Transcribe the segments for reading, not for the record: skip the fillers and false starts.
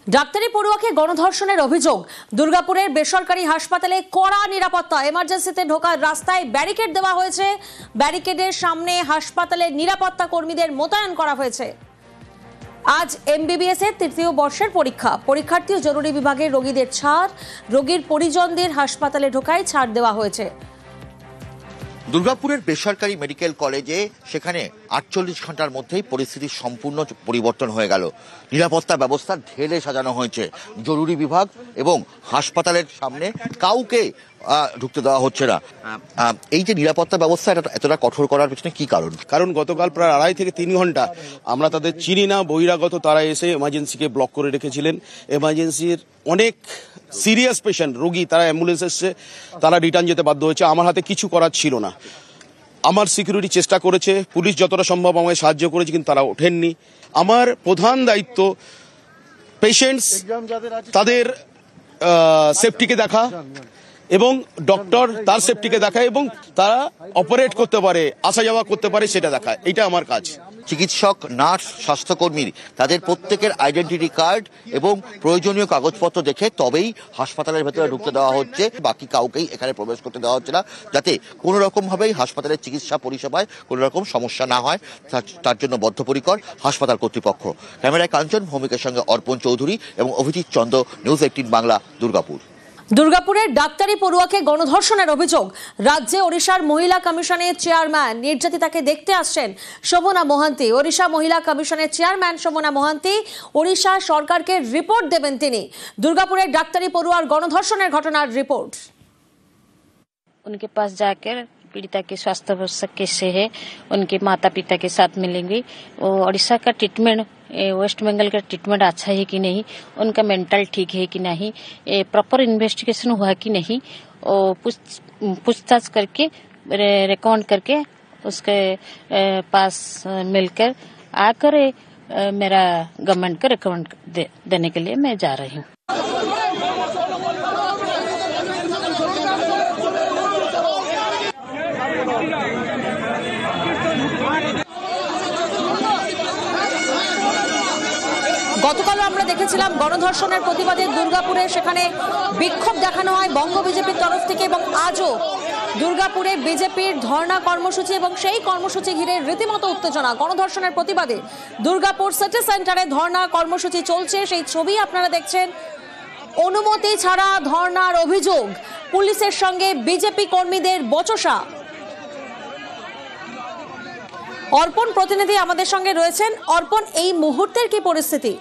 ডাক্তারি পড়ুয়াকে গণধর্ষণের অভিযোগ। দুর্গাপুরের বেসরকারি হাসপাতালে কড়া নিরাপত্তা, এমার্জেন্সিতে ঢোকার রাস্তায় ব্যারিকেড দেওয়া হয়েছে। ব্যারিকেডের সামনে হাসপাতালের নিরাপত্তা কর্মীদের মোতায়েন করা হয়েছে। আজ এমবিবিএস এর তৃতীয় বর্ষের পরীক্ষার্থী ও জরুরি বিভাগের রোগীদের ছাড়, রোগীর পরিজনদের হাসপাতালে ঢোকায় ছাড় দেওয়া হয়েছে। দুর্গাপুরের বেসরকারি মেডিকেল কলেজে সেখানে 48 ঘন্টার মধ্যেই পরিস্থিতি সম্পূর্ণ পরিবর্তন হয়ে গেল। নিরাপত্তা ব্যবস্থা ঢেলে সাজানো হয়েছে। জরুরি বিভাগ এবং হাসপাতালের সামনে কাউকে ঢুকতে দেওয়া হচ্ছে না। এই যে নিরাপত্তা ব্যবস্থা এতটা কঠোর করার পিছনে কি কারণ? কারণ গতকাল প্রায় 2.5 থেকে 3 ঘন্টা আমরা তাদের চিনি না, বহিরাগত তারা এসে এমার্জেন্সিকে ব্লক করে রেখেছিলেন। এমার্জেন্সির অনেক সিরিয়াস পেশেন্ট রোগী, তারা অ্যাম্বুলেন্স এসছে, তারা রিটার্ন যেতে বাধ্য হয়েছে। আমার হাতে কিছু করার ছিল না। আমার সিকিউরিটি চেষ্টা করেছে, পুলিশ যতটা সম্ভব আমায় সাহায্য করেছে, কিন্তু তারা ওঠেননি। আমার প্রধান দায়িত্ব পেশেন্টস, তাদের সেফটিকে দেখা এবং ডক্টর তার সেফটিকে দেখা এবং তারা অপারেট করতে পারে, আসা যাওয়া করতে পারে, সেটা দেখা। এটা আমার কাজ। চিকিৎসক, নার্স, স্বাস্থ্যকর্মী তাদের প্রত্যেকের আইডেন্টিটি কার্ড এবং প্রয়োজনীয় কাগজপত্র দেখে তবেই হাসপাতালের ভেতরে ঢুকতে দেওয়া হচ্ছে। বাকি কাউকেই এখানে প্রবেশ করতে দেওয়া হচ্ছে না, যাতে কোনো রকম ভাবেই হাসপাতালের চিকিৎসা পরিষেবায় কোনো রকম সমস্যা না হয়, তার জন্য বদ্ধপরিকর হাসপাতাল কর্তৃপক্ষ। ক্যামেরায় কাঞ্চন, ভৌমিকের সঙ্গে অর্পণ চৌধুরী এবং অভিজিৎ চন্দ্র, নিউজ 18 বাংলা, দুর্গাপুর। দুর্গাপুরের ডাক্তারি পড়ুয়াকে গণধর্ষণের অভিযোগ। রাজ্যে ওড়িশার মহিলা কমিশনের চেয়ারম্যান নির্যাতিতাকে দেখতে আসছেন শোভনা মোহান্তি। ওড়িশা মহিলা কমিশনের চেয়ারম্যান শোভনা মোহান্তি ওড়িশা সরকারকে রিপোর্ট দেবেন তিনি। দুর্গাপুরের ডাক্তারি পড়ুয়ার গণধর্ষণের ঘটনার রিপোর্ট। उनके पास जाकर पीड़िता के स्वास्थ्य अवस्था कैसे है, उनके माता पिता के साथ मिलेंगे। उड़ीसा का ट्रीटमेंट, वेस्ट बंगाल का ट्रीटमेंट अच्छा है कि नहीं, उनका मेंटल ठीक है कि नहीं, प्रॉपर इन्वेस्टिगेशन हुआ कि नहीं, पूछताछ करके रिकमेंड करके उसके पास मिलकर आकर मेरा गवर्नमेंट को रिकमेंड देने के लिए मैं जा रही हूँ। গতকাল আমরা দেখেছিলাম গণধর্ষণের প্রতিবাদে দুর্গাপুরে সেখানে বিক্ষোভ দেখানো হয় বঙ্গ বিজেপির তরফ থেকে, এবং আজও দুর্গাপুরে বিজেপির ধর্ণা কর্মসূচি এবং সেই কর্মসূচি ঘিরে রীতিমতো উত্তেজনা। গণধর্ষণের প্রতিবাদে দুর্গাপুর সিটি সেন্টারে ধর্ণা কর্মসূচি চলছে, সেই ছবি আপনারা দেখছেন। অনুমতি ছাড়া ধর্ণার অভিযোগ, পুলিশের সঙ্গে বিজেপি কর্মীদের বচসা। অর্পণ প্রতিনিধি আমাদের সঙ্গে রয়েছেন। অর্পণ, এই মুহূর্তের কি পরিস্থিতি?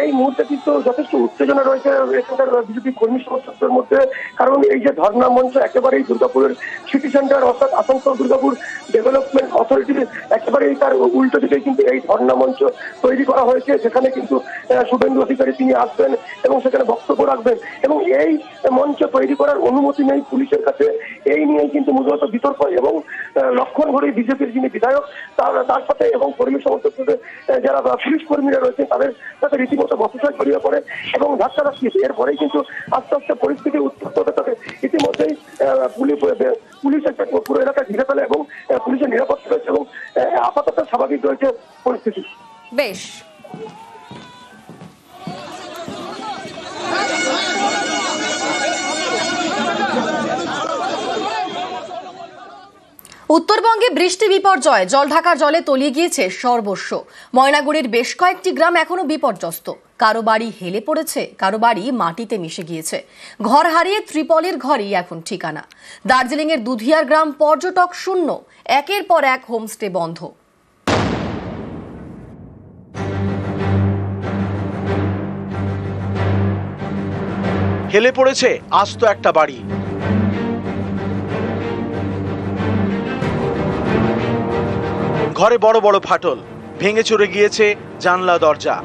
এই মুহূর্তে কিন্তু যথেষ্ট উত্তেজনা রয়েছে এখানকার বিজেপি কর্মী সমর্থকদের মধ্যে। কারণ এই যে ধর্ণা মঞ্চ একেবারেই দুর্গাপুরের সিটি সেন্টার অর্থাৎ আসানসোল দুর্গাপুর ডেভেলপমেন্ট অথরিটির একেবারেই তার উল্টো দিকে কিন্তু এই ধর্ণা মঞ্চ তৈরি করা হয়েছে। সেখানে কিন্তু শুভেন্দু অধিকারী তিনি আসবেন এবং সেখানে বক্তব্য রাখবেন, এবং এই মঞ্চ তৈরি করার অনুমতি নেই পুলিশের কাছে। এই নিয়েই কিন্তু মূলত বিতর্ক, এবং লক্ষণ ঘড়ি বিজেপির যিনি বিধায়ক তার সাথে এবং কর্মী সমর্থকদের যারা পুলিশ কর্মীরা রয়েছেন তাদের সাথে রীতিমতো বচসায় ছড়িয়ে পড়ে এবং ধাক্কাধাক্কি। এরপরেই কিন্তু আস্তে আস্তে পরিস্থিতি উত্তপ্ত হতে থাকে। ইতিমধ্যেই পুলিশ পুরো এলাকা ঘিরে ফেলে এবং পুলিশের নিরাপত্তা রয়েছে এবং আপাতত স্বাভাবিক রয়েছে পরিস্থিতি। বেশ, উত্তরবঙ্গে বৃষ্টি বিপর্যয়, জলঢাকার জলে তলিয়ে গিয়েছে সর্বস্ব। ময়নাগুড়ির বেশ কয়েকটি গ্রাম এখনো বিপর্যস্ত। কারো বাড়ি হেলে পড়েছে, কারো বাড়ি মাটিতে মিশে গিয়েছে। ঘর হারিয়ে ত্রিপলের ঘরই এখন ঠিকানা। দার্জিলিং এর দুধিয়ার গ্রাম পর্যটক শূন্য, একের পর এক হোমস্টে বন্ধ। হেলে পড়েছে আস্ত একটা বাড়ি। ঘরে বড় বড় ফাটল, ভেঙে চুরে গিয়েছে জানলা দরজা।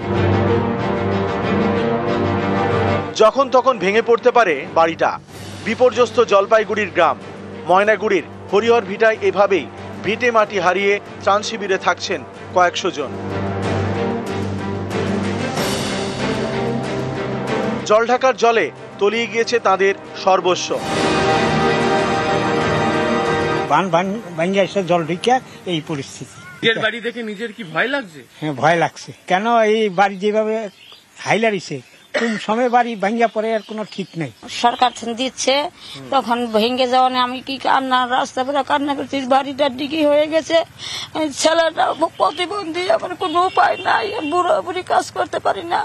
যখন তখন ভেঙে পড়তে পারে বাড়িটা। বিপর্যস্ত জলপাইগুড়ির গ্রাম ময়নাগুড়ির হরিহর ভিটায় এভাবেই ভিটে মাটি হারিয়ে ত্রাণ শিবিরে থাকছেন কয়েকশো জন। জলঢাকার জলে তলিয়ে গিয়েছে তাদের সর্বস্ব। জল ঢুকে এই পরিস্থিতি। নিজের বাড়ি দেখে নিজের কি ভয় লাগছে? হ্যাঁ, ভয় লাগছে। কেন এই বাড়ি যেভাবে হাইলারিছে কোন সময় বাড়ি ভাঙ্গা পড়ে আর কোনো ঠিক নেই। সরকার দিচ্ছে তখন ভেঙে যাওয়া নিয়ে আমি কি কান্না, রাস্তা পুরো কান্না করছি, বাড়িটা ডিগি হয়ে গেছে, ছেলেটা প্রতিবন্ধী, আমার কোনো উপায় নাই, বুড়ো বুড়ি কাজ করতে পারি না।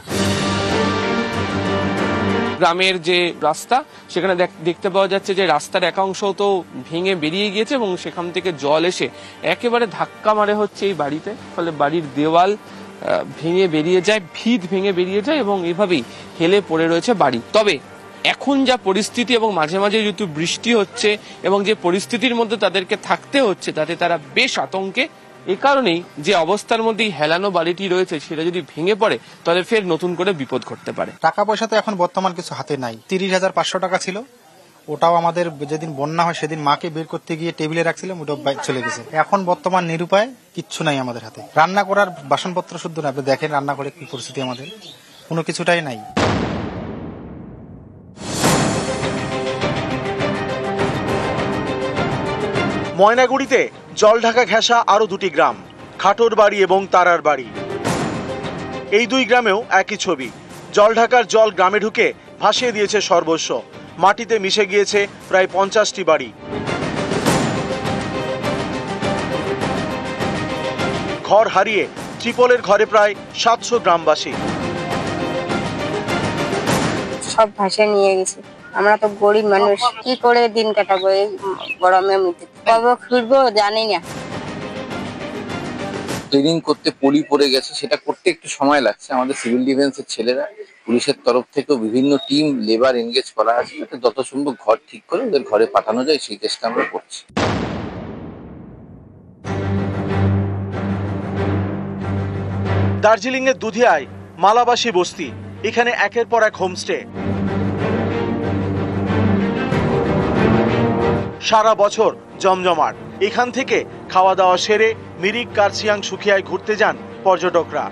গ্রামের যে রাস্তা সেখানে দেখতে পাওয়া যাচ্ছে যে রাস্তার এক অংশ তো ভেঙে বেরিয়ে গিয়েছে এবং সেখান থেকে জল এসে একেবারে ধাক্কা মারে হচ্ছে এই বাড়িতে, ফলে বাড়ির দেওয়াল ভেঙে বেরিয়ে যায়, ভিত ভেঙে বেরিয়ে যায় এবং এভাবেই হেলে পড়ে রয়েছে বাড়ি। তবে এখন যা পরিস্থিতি এবং মাঝে মাঝে যেহেতু বৃষ্টি হচ্ছে এবং যে পরিস্থিতির মধ্যে তাদেরকে থাকতে হচ্ছে তাতে তারা বেশ আতঙ্কে। এই কারণেই যে অবস্থার মধ্যেই হেলানো বাড়িটি রয়েছে সেটা যদি ভেঙে পড়ে তাহলে ফের নতুন করে বিপদ ঘটতে পারে। টাকা পয়সা তো এখন বর্তমান কিছু হাতে নাই। 30,500 টাকা ছিল, ওটাও আমাদের যেদিন বন্যা হয় সেদিন মাকে বের করতে গিয়ে টেবিলে রাখছিলাম, ওটা চলে গেছে। এখন বর্তমান নিরুপায়, কিচ্ছু নাই আমাদের হাতে। রান্না করার বাসনপত্র শুদ্ধ না, আপনি দেখেন রান্না করে কি পরিস্থিতি, আমাদের কোনো কিছুটাই নাই। ময়নাগুড়িতে জলঢাকা ঘেঁষা আরো দুটি গ্রাম, খাটোর বাড়ি এবং তারার বাড়ি। এই দুই গ্রামেও একই ছবি, জলঢাকার জল গ্রামে ঢুকে ভাসিয়ে দিয়েছে সর্বস্ব, মাটিতে মিশে গিয়েছে প্রায় 50টি বাড়ি। ঘর হারিয়ে ত্রিপলের ঘরে প্রায় 700 গ্রামবাসী। সব ভাষা নিয়ে গেছে, আমরা তো গরিব মানুষ, কি করে দিন কাটাবো এই গরমের মধ্যে, কবে ফিরবো জানি না। ক্লিনিং করতে পলি পড়ে গেছে, সেটা করতে একটু সময় লাগছে। আমাদের সিভিল ডিফেন্সের ছেলেরা, পুলিশের তরফ থেকেও বিভিন্ন টিম লেবার এনগেজ করা আছে, যাতে যত সম্ভব ঘর ঠিক করে ওদের ঘরে পাঠানো যায় সেই চেষ্টা আমরা করছি। দার্জিলিং এর দুধিয়ায় মালাবাসী বস্তি, এখানে একের পর এক হোমস্টে। সারা বছর জমজমাট। এখান থেকে খাওয়া দাওয়া সেরে মিরিক, কার্সিয়াং, সুখিয়ায় ঘুরতে যান পর্যটকরা।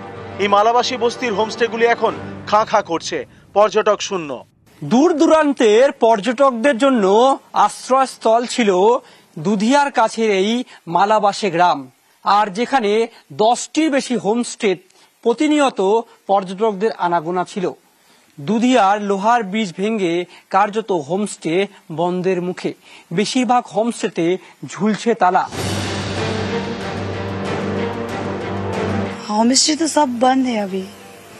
এই মালাবাসী বস্তির হোমস্টেগুলি এখন খাঁ খাঁ করছে, পর্যটক শূন্য। দূর দূরান্তের পর্যটকদের জন্য আশ্রয়স্থল ছিল দুধিয়ার কাছের এই মালাবাসে গ্রাম, আর যেখানে 10টির বেশি হোমস্টে প্রতিনিয়ত পর্যটকদের আনাগোনা ছিল। দুধিয়ার লোহার ব্রিজ ভেঙে কার্যত হোমস্টে বন্ধের মুখে, বেশিরভাগ হোমস্টেতে ঝুলছে তালা। होमस्टे तो सब बंद है, अभी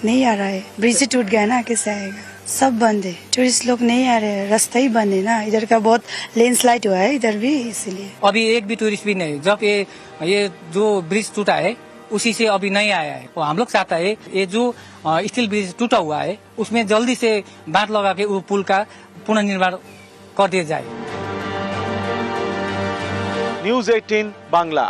नहीं आ रहा है, ब्रिज से टूट गया ना, कैसे आएगा, सब बंद है, टूरिस्ट लोग नहीं आ रहे हैं, रास्ता ही बंद है ना, इधर का बहुत लैंडस्लाइड हुआ है इधर भी, इसलिए अभी एक भी टूरिस्ट भी नहीं। जब ये जो ब्रिज टूटा है उसी से अभी नहीं आया है, तो हम लोग चाहता है ये जो स्टील ब्रिज टूटा हुआ है उसमें जल्दी से बांध लगा के वो पुल का पुनर्निर्माण कर दिया जाए। নিউজ 18 বাংলা।